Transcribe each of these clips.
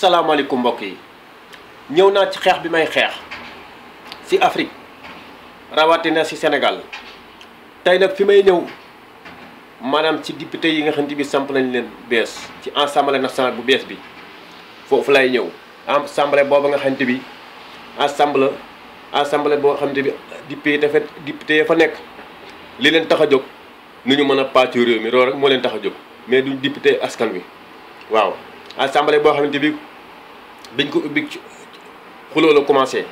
asalaamaaleykum mbokk yi ñëw naa ci xeex bi may xeex ci Afrique rawatina ci Sénégal tey nag fi may ñëw maanaam ci député yi nga xamante bi samp nañ leen bees ci assemblée nationale bu bees bi foofu lay ñëw assemblée booba nga xamante bi assemblée boo xamante bi député ya fa nekk li leen tax a jóg nu ñu mën a pàcc réew mi loolu rek moo leen tax a jóg mais duñ député askan wi waaw assemblée boo xamante bi biñ ko ubbi xuloo la commencé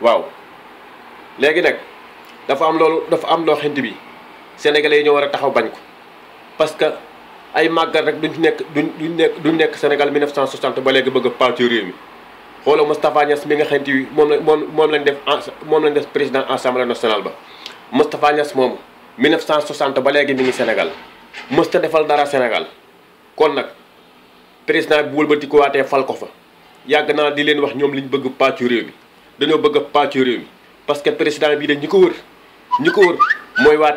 waaw léegi nag dafa am loo xamante bi sénégalais yi ñoo war a taxaw bañ ko parce que ay màggat rek duñ nekk Sénégal 1960 ba léegi bëgg a pàcc réew mi xoolal Moustapha Niass mi nga xamante bi moom lañ def président assemblée nationale ba Moustapha Niass moomu 1960 ba léegi mi ngi Sénégal mësta defal dara Sénégal kon nag président bi wëlbati ko waatee fal ko fa yàgg naa di leen wax ñoom liñ bëgg pàccu réew mi dañoo bëgg a pàccu réew mi parce que président bi de ñi ko wër mooy waa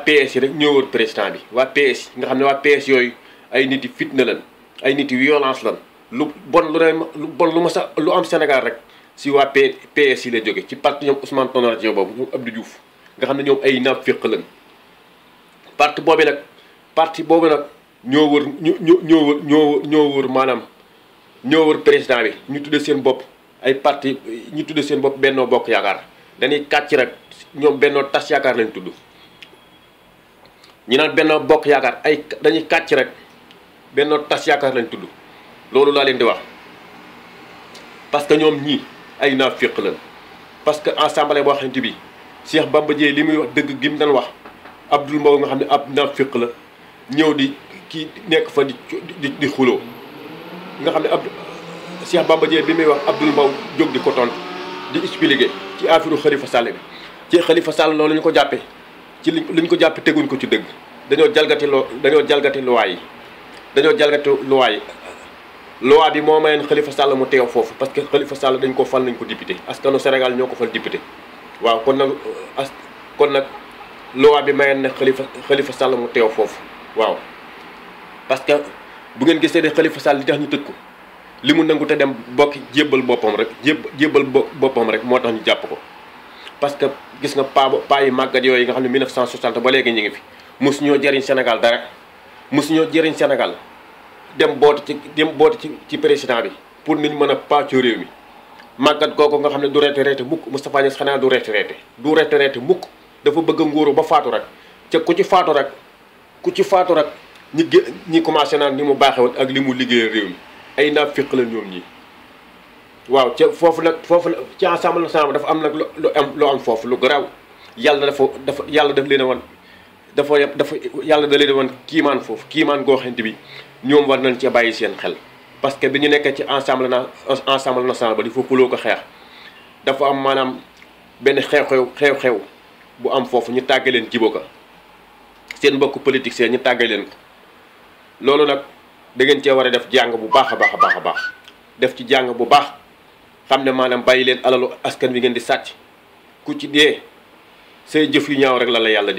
PS yi rek ñoo wër président bi waa PS nga xam ne waa PS yooyu ay nit yi fitna lan ay nit yi violence lan lu am Sénégal rek si waa PS yi la jóge ci parti ñoom Ousmane Tanor Dieng boobu ñoom Abdou Diouf nga xam ne ñoom ay naaféq lan parti boobu nag ñoo wër président bi ñu tudde seen bopp Benno Bokk Yaakaar dañuy kàcc rek ñoom Benno Tas Yaakaar lañ tudd ñi naan Benno Bokk Yaakaar dañuy kàcc rek Benno Tas Yaakaar lañ tudd loolu laa leen di wax parce que ñoom ñii ay naaféq lañ parce que assemblée boo xamante bi Cheikh Bamba Dièye li muy wax dëgg gi mu doon wax Abdoul Mbow nga xam ne ab naaféq la ñëw di kii nekk fa di xuloo nga xam ne Cheikh Bamba Dièye bi muy wax Abdoul Mbow jóg di ko tontu di expliquer ci affaire Khalifa Sall bi ci Khalifa Sall loolu ñu ko jàppee ci liñ ko jàppee teguñ ko ci dëgg dañoo jalgati loi yi loi bi moo mayeen Khalifa Sall mu teew foofu parce que Khalifa Sall dañ ko fal nañ ko député askanu Sénégal ñoo ko fal député waaw kon nag loi bi mayeen ne Khalifa Sall mu teew foofu waaw parce que bu ngeen gisee ne Khalifa Sall li tax ñu tëj ko li mu nangu te dem bokk jébbal boppam rek moo tax ñu jàpp ko parce que gis nga paa yi màggat yooyu nga xam ne 1960 ba léegi ñu ngi fi mosu ñoo jëriñ Sénégal dara mosu ñoo jëriñ Sénégal dem boote ci président bi pour niñ mën a pàccoo réew mi màggat kooku nga xam ne du retraité mukk Moustapha Niass xanaa du retraité mukk dafa bëgg a nguuru ba faatu rek ca ku ci faatu rek ñi commencé naan ni mu baaxee woon ak li mu liggéeyal réew mi ay naaféq la ñoom ñi waaw ca foofu ci assemblée nationale dafa am nag lu am foofu lu garaaw yàlla daf leen a wan yàlla da leen a wan kiimaan foofu kiimaan goo xamante bi ñoom war nañ cee bàyyi seen xel parce que bi ñu nekkee ci assemblée nationale ba di fa xuloo ko xeex dafa am maanaam benn xew-xew bu am foofu ñu tàgge leen jibo ko seen mbokku politique seen ñu tàgge leen ko loolu nag da ngeen cee war a def jàng bu baax a baax def ci jàng bu baax xam ne maanaam bàyyi leen alalu askan wi ngeen di sàcc ku ci dee say jëf yu ñaaw rek la la yàlla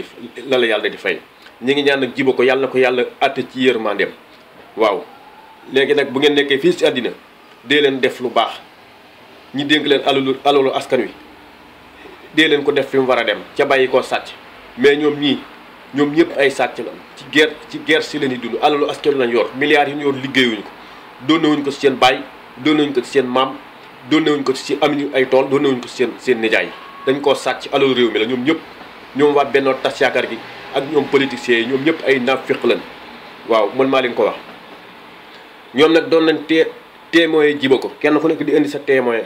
di fay ñu ngi ñaan nag jibo ko yàlla na ko yàlla àtte ci yërmandeem waaw léegi nag bu ngeen nekkee fii ci àddina dee leen def lu baax ñi dénk leen alalu askan wi dee leen ko def fi mu war a dem ca bàyyi koo sàcc mais ñoom ñëpp ay sàcc la ci guerre si la ñuy dund alalu askan lañ yor milliards yi ñu yor liggéeyuñu ko doonewuñ ko ci seen baay doonewuñ ko ci seen maam doonewuñ ko ci amuñu ay tool doonewuñ ko ci seen nijaay dañ koo sàcc alalu réew mi la ñoom waa Benno Tas Yaakaar gi ak ñoom politiciens yi ñoom ñëpp ay naaféq lañ waaw man maa leen ko wax ñoom nag doon nañ témoin jiba ko kenn ku nekk di indi sa témoin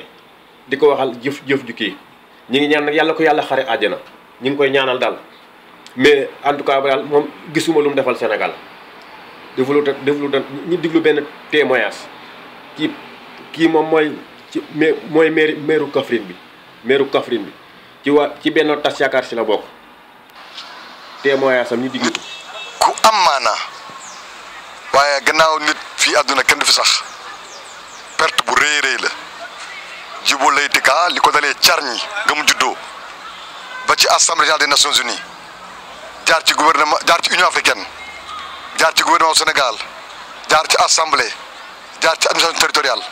di ko waxal jëf ju kii ñi ngi ñaan nag yàlla ko yàlla xare àjjana ñi ngi koy ñaanal daal mais en tout cas daal moom gisuma lu mu defal Sénégal defulu ñu diglu benn témoignage kii moom mooy maire Kaffrine bi ci Benno Tas Yaakaar si la bokk témoignage am ñu diglu ku am maanaa waaye gannaaw nit fii àdduna kenn du fi sax perte bu rëy la Djibo Leyti Ka li ko dalee Carñi nga mu juddoo ba ci assemblée générale des Nations Unies jaar ci gouvernement jaar ci Union africaine jaar ci gouvernement Sénégal jaar ci assemblée jaar ci administration territoriale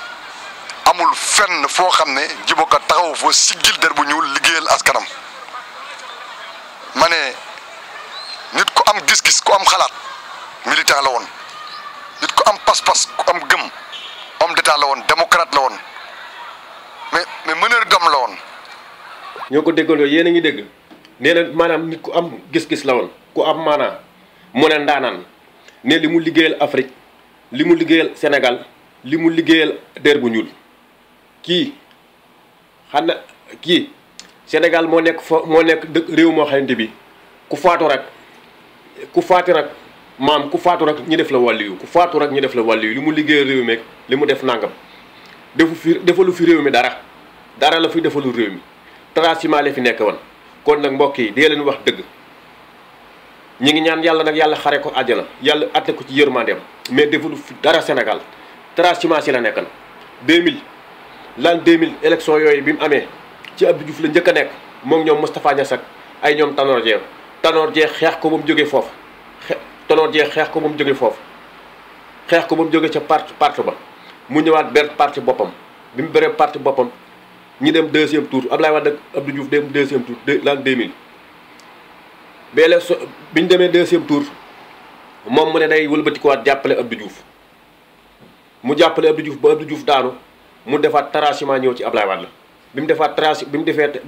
amul fenn foo xam ne Djibo Ka taxaw fa siggil der bu ñuul liggéeyal askanam ma ne nit ku am gis-gis ku am xalaat militant la woon nit ku am pas-pas ku am gëm homme d'état la woon démocrate la woon mais meneur d'homme la woon. ñoo ko déggandoo yéen a ngi dégg nee na maanaam nit ku am gis-gis la woon ku am maanaam mu ne ndaanaan ne li mu liggéeyal Afrique li mu liggéeyal Sénégal li mu liggéeyal der bu ñuul kii xam na kii Sénégal moo nekk dëkk réew moo xamante bi ku faatu rek maam ku faatu rek ñu def la wàlliyu ku faatu rek ñu def la wàlliyu li mu liggéeyal réew mi li mu def nangam defalu fi réew mi dara la fi defalu réew mi traciment la fi nekk woon kon nag mbokk yi dee leen wax dëgg ñi ngi ñaan yàlla nag yàlla xare ko àjjana yàlla atte ko ci yërmandeem mais defalu fi dara Sénégal traciment si la nekk na 2000 élection yooyu bi mu amee ci Abdou Diouf la njëkk a nekk moom ñoom Moustapha Niasse ak ay ñoom Tanor Dieng xeex ko ba mu jógee foofu xeex ko ba mu jógee ca parti ba mu ñëwaat ber parti boppam bi mu beree parti boppam ñi dem deuxième tour Abdoulaye Wade ak Abdou Diouf dem deuxième tour l'an 2000 bi ñu demee deuxième tour moom mu ne day wëlbatikuwaat jàppale Abdou Diouf mu jàppale Abdou Diouf ba Abdou Diouf daanu mu defaat traciment ñëw ci Abdoulaye Wade bi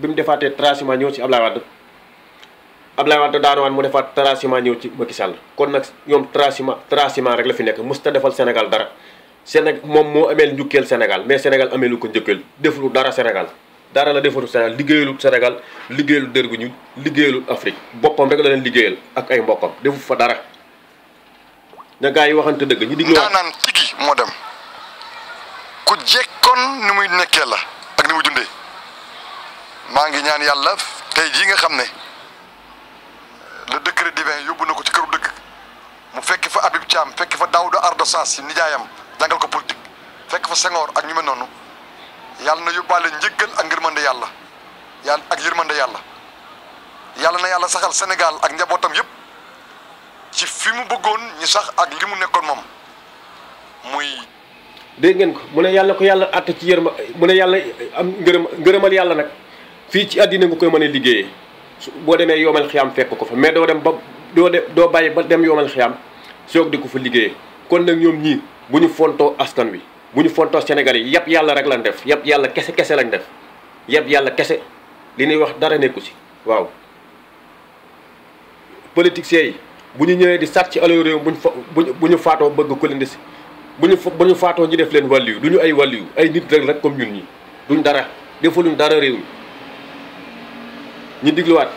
mu defaatee traciment ñëw ci Abdoulaye Wade daanuwaan mu defaat traciment ñëw ci Macky Sall kon nag ñoom traciment rek la fi nekk mës ta defal Sénégal dara moom moo ameel njukkeel Sénégal mais Sénégal ameelu ko njëkkeel defulu dara Sénégal dara la defalu Sénégal liggéeyalu Sénégal liggéeyalu dër gu ñu liggéeyalu Afrique boppam rek la leen liggéeyal ak ay mbokkam defu fa dara na gaa yi waxante dëgg ñu diglu naan tigi moo dem ku jekkoon ni muy nekkee la ak ni muy dundee maa ngi ñaan yàlla tey jii nga xam ne le décret divin yóbbu na ko ci këru dëgg mu fekk fa Habib Thiam fekk fa Daouda Ardo Sass si nijaayam jàngal ko politique fekk fa Senghor ak ñu mel noonu yàlla na yóbbaale njëggal ak ngërmande yàlla ak yërmande yàlla na yàlla saxal Sénégal ak njabootam yëpp ci fi mu bëggoon ñu sax ak li mu nekkoon moom muy. dégg ngeen ko mu ne yàlla ko yàlla àtte ci mu ne yàlla am ngërëmal yàlla nag fii ci àddina nga koy mën a liggéeyee boo demee yoomal xiyaam fekk ko fa mais doo bàyyi ba dem yoomal xiyaam soog di ko fa liggéeyee kon nag ñoom ñii bu ñu fontoo askan wi bu ñu fontoo Sénégal yi yàpp yàlla rek lañ def yàpp yàlla kese lañ def yàpp yàlla kese li ñuy wax dara nekku si waaw politiciens yi bu ñu ñëwee di sàcc ci alal réew bu ñu faatoo bëgg ko leen di si bu ñu faatoo ñu def leen wàlliyu du ñu ay wàlliyu ay nit rek comme ñun ñi duñ dara defaluñ dara réew mi ñu digluwaat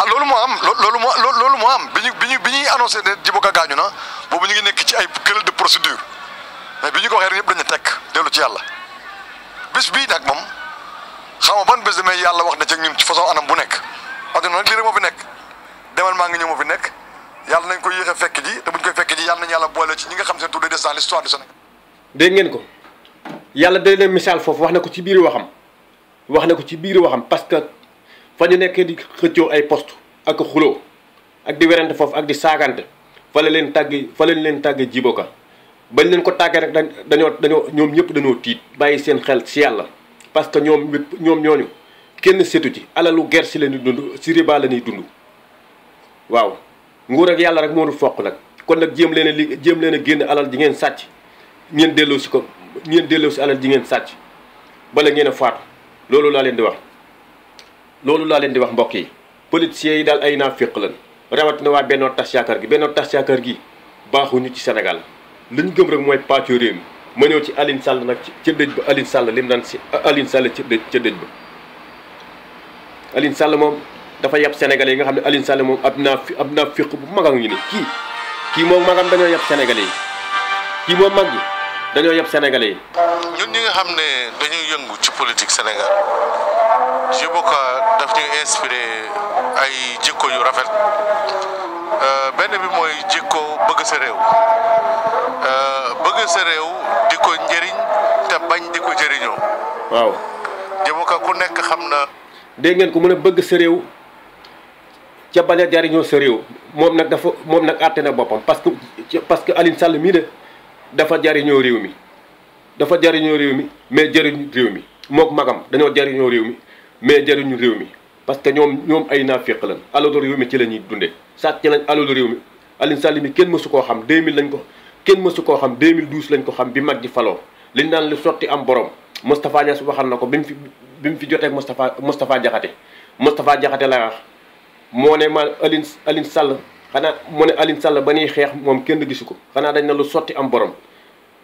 loolu moo am bi ñuy annoncé ne Djibo Ka gaañu na boobu ñu ngi nekk ci ay querelle de procédure mais bi ñu ko waxee yëpp dañu tekk dellu ci yàlla bés bii nag moom xam nga ban bés demee yàlla wax na ci ñun ci façon anam bu nekk adduna nag lii rek moo fi nekk demal maa ngi ñëw moo fi nekk yàlla nañ ko yéex a fekk ji te buñ koy fekk ji yàlla nañu yàlla boole ci ñi nga xam seen tur day des dans l'histoire du Sénégal. dégg ngeen ko yàlla day leen misaal foofu wax na ko ci biir waxam parce que fa ñu nekkee di xëccoo ay poste ak xuloo ak di werante foofu ak di saagante fa la leen tàgge Djibo Ka bañ leen ko tàggee rek dañoo ñoom ñëpp dañoo tiit bàyyi seen xel ci yàlla parce que ñoom ñooñu kenn setu ci alalu ger si la ñuy dund si riba la ñuy dund waaw nguur ak yàlla rek moo dul foq nag kon nag jéem leen a génn alal ji ngeen sàcc ngeen delloo si alal ji ngeen sàcc bala ngeen a faatu loolu laa leen di wax mbokk yi politiciens yi daal ay naafiq lañ rawatina waa Benno Tas Yaakaar gi baaxuñu ci Sénégal li ñu gëm rek mooy pàccoo réew mi ma ñëw ci Aline Sall nag ca dëj ba Aline Sall lim naan si Aline Sall ca dëj ba Aline Sall moom dafa yab Sénégalais yi nga xam ne Aline Sall moom ab naafiq bu mag a ngi ni kii moom magam dañoo yab Sénégalais yi kii moom mag yi dañoo yab Sénégalais yi. ñun ñi nga xam ne dañuy yëngu ci politique Sénégal Djibo Ka daf ñuy inspiré ay jikko yu rafet benn bi mooy jikko bëgg sa réew di ko njëriñ te bañ di ko jëriñoo. waaw Djibo Ka ku nekk xam na. dégg ngeen ko mën a bëgg sa réew ca bañ a jariñoo sa réew moom nag àtte na boppam parce que Alioune Sall mii de dafa jariñoo réew mi mais jariñu réew mi mook magam dañoo jariñoo réew mi mais jariñu réew mi parce que ñoom ay naaféq lañ alalu réew mi ci la ñuy dundee sàcc nañ alalu réew mi Alioune Sall mi kenn mësu koo xam 2000 lañ ko kenn mësu koo xam 2012 lañ ko xam bi mag ji faloo liñ naan lu sotti am borom Moustapha Niasse waxal na ko bi mu fi jotee ak Moustapha Diakhaté laa wax moo ne ma Alioune Sall xanaa moo ne Alioune Sall ba ñuy xeex moom kenn gisu ko xanaa dañ na lu sotti am borom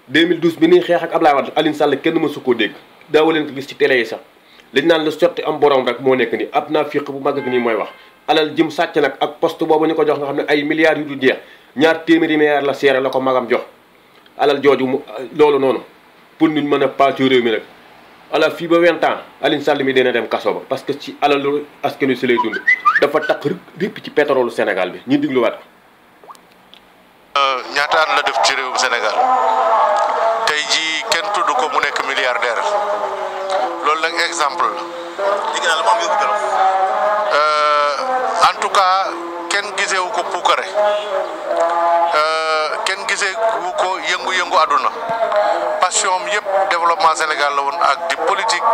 2012 bi ñuy xeex ak Ablaye Wade Alioune Sall kenn mësu koo dégg daawa leen ko gis ci télé yi sax liñ naan lu sotti am borom rek moo nekk ni ab naa fiq bu mag ak nii mooy wax alal jëm sàcc nag ak poste boobu ñu ko jox nga xam ne ay milliards yu du jeex ñaar téeméeri milliards la seere la ko magam jox alal jooju loolu noonu pour ñu mën a pàccu réew mi nag alal fii ba 20 ans Alioune Sall mi dina dem kaso ba parce que ci alalu askan wi si lay dund dafa takk ripp ci pétrole Sénégal bi ñu digluwaat ko. ñaata at la def ci réewum Sénégal tey jii kenn tudd ko mu nekk milliardaire loolu nag exemple la. En tout cas kenn gisewu ko puukare kenn gisewu ko yëngu-yëngu àdduna passion am yëpp développement Sénégal la woon ak di politique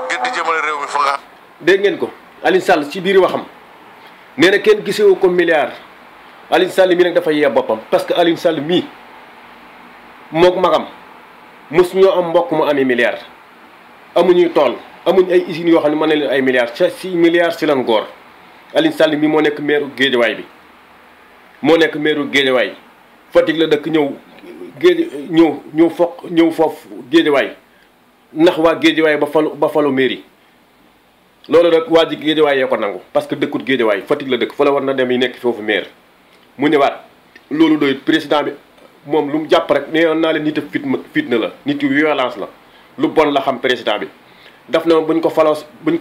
ngir di jëmale réew mi fa nga. dégg ngeen ko Alioune Sall ci biir waxam nee na kenn gisewu ko milliard Alioune Sall mii nag dafa yee boppam parce que Alioune Sall mii mook magam mos ñoo am mbokk mu amee milliard amuñuy tool amuñ ay usines yoo xam ne mën na leen ay milliards ca 6 milliards ci lan góor Alioune Sall mii moo nekk maire Guédiawaye bi moo nekk maire Guédiawaye Fatick la dëkk ñëw foofu Guédiawaye ndax waa Guédiawaye ba falu mairie loolu rek waa ji Guédiawaye yee ko nangu parce que dëkkut Guédiawaye Fatick la dëkk fa la war na dem yi nekk foofu maire mu ñëwaat loolu doy président bi moom lu mu jàpp rek nee naa leen nit a fitna la nit yu violence la lu bon la xam président bi daf na buñ ko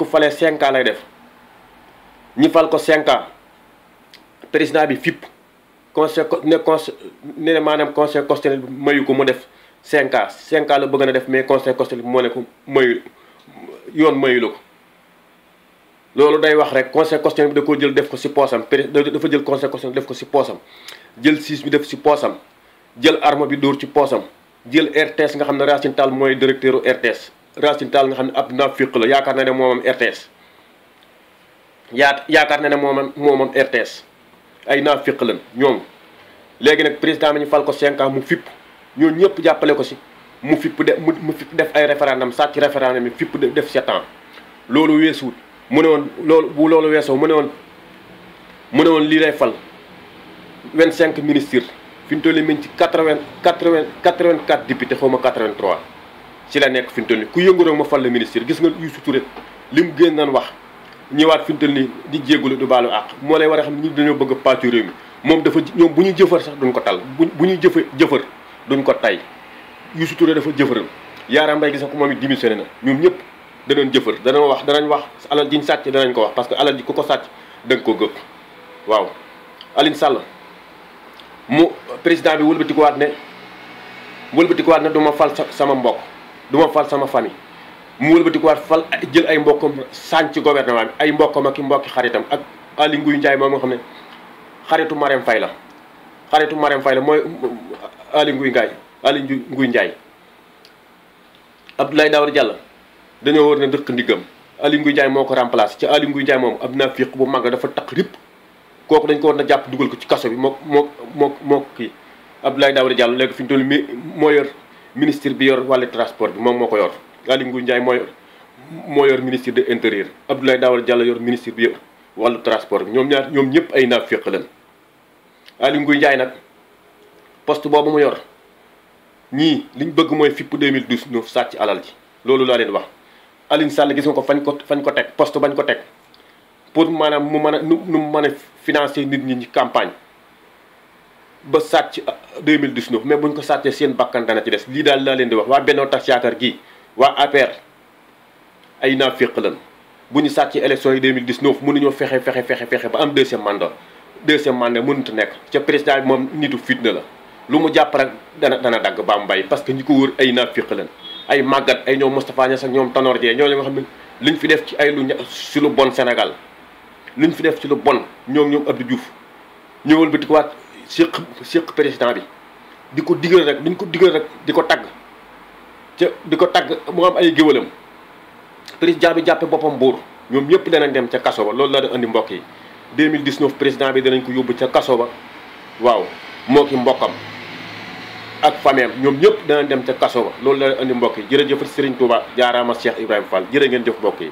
falee 5 ans lay def ñi fal ko 5 ans président bi fipp ne maanaam conseil constitutionnel bi mayu ko mu def 5 ans 5 ans la bëgg na def mais conseil constitutionnel bi moo ne ko yoon mayu la ko loolu day wax rek conseil constitutionnel bi da koo jël def ko si poosam dafa jël conseil constitutionnel def ko si poosam jël siis bi def si poosam jël arme bi dóor ci poosam jël RTS nga xam ne Racine Tall mooy directeur u RTS Racine Tall nga xam ne ab naafiq la yaakaar na ne moomam RTS yaakaar na ne moomam RTS ay naafiq lan ñoom léegi nag président bi ñu fal ko 5 ans mu fipp ñoo ñëpp jàppale ko si mu fipp def ay référendum sàcc référendum yi fipp def 7 ans loolu weesuwut mu ne woon loolu weesoo mu ne woon lii lay fal 25 ministres fi mu toll nii mi ngi ci 84 député xaw ma 83 ci la nekk fi mu toll nii ku yëngu rek ma fal la ministre gis nga Youssou Touré li mu génn naan wax ñëwaat fi mu toll nii di jéggulu du baalu àq moo lay war a xam ne ñi dañoo bëgg a pàccu réew mi moom dafa ñoom bu ñuy jëfër sax duñ ko tal bu ñuy jëfër duñ ko tay Youssou Touré dafa jëfëral Yaara Mbaye gis nga ko moom it démissionné na ñoom ñëpp danañ jëfër danañ wax alal jiñ sàcc danañ ko wax parce que alal ji ku ko sàcc da nga ko gëpp waaw Alioune Sall mu président bi wëlbatikuwaat ne du ma fal sama mbokk du ma fal sama famille mu wëlbatikuwaat fal jël ay mbokkam sànc ci gouvernement bi ay mbokkam ak i mbokki xaritam ak Aly Ngouille Ndiaye moom nga xam ne xaritu Marème Faye la mooy Aly Ngouille Ndiaye Abdoulaye Daouda Diallo dañoo war ne dëkk ndiggam Aly Ngouille Ndiaye moo ko remplacé ci Aly Ngouille Ndiaye moom ab naafiq bu mag dafa taq ripp kooku dañ ko war na jàpp dugal ko ci kaso bi moo kii Abdoulaye Daouda Diallo léegi fi ñu toll moo yor ministre bi yor wàllu transport bi moom moo ko yor Aly Ngouille Ndiaye moo yor ministre de l'intérieur Abdoulaye Daouda Diallo yor ministre bi yor wàllu transport bi ñoom ñëpp ay naafiq lañ Aly Ngouille Ndiaye nag poste boobu mu yor ñii liñ bëgg mooy fipp 2012 ñu sàcc alal ji loolu laa leen wax Alioune Sall gis nga ko fañ ko teg poste bañ ko teg pour maanaam mu mën a financer nit ñi ci campagne ba sàcc 2019 mais buñ ko sàccee seen bakkan dana ci des lii daal laa leen di wax waa Benno Tax Yaakaar gii waa APR ay naafiq lan bu ñu sàccee élection yi 2019 mënuñoo fexe ba am deuxième mandat mënut a nekk ca président bi moom nitu fitna la lu mu jàpp rek dana dagg ba mu bàyyi parce que ñi ko wër ay naafiq lan ay màggat ay ñoom Moustapha Niasse ak ñoom Tanor Dieng ñoo la nga xam ne liñ fi def ci ay si lu bon Sénégal luñ fi def ci lu bon ñoom Abdou Diouf ñëwal bi di ko waat séq président bi di ko digal rek duñ ko digal rek di ko tagg ca di ko tagg mu am ay géwalam président bi jàppe boppam buur ñoom ñëpp danañ dem ca kaso ba loolu la da andi mbokk yi 2019 président bi danañ ko yóbbu ca kaso ba waaw moo ki mbokkam ak fameem ñoom ñëpp danañ dem ca kaso ba loolu la andi mbokk yi jërëjëf Serigne Touba jaaraama Cheikh Ibrahima Fall jërë ngeen jëf mbokk yi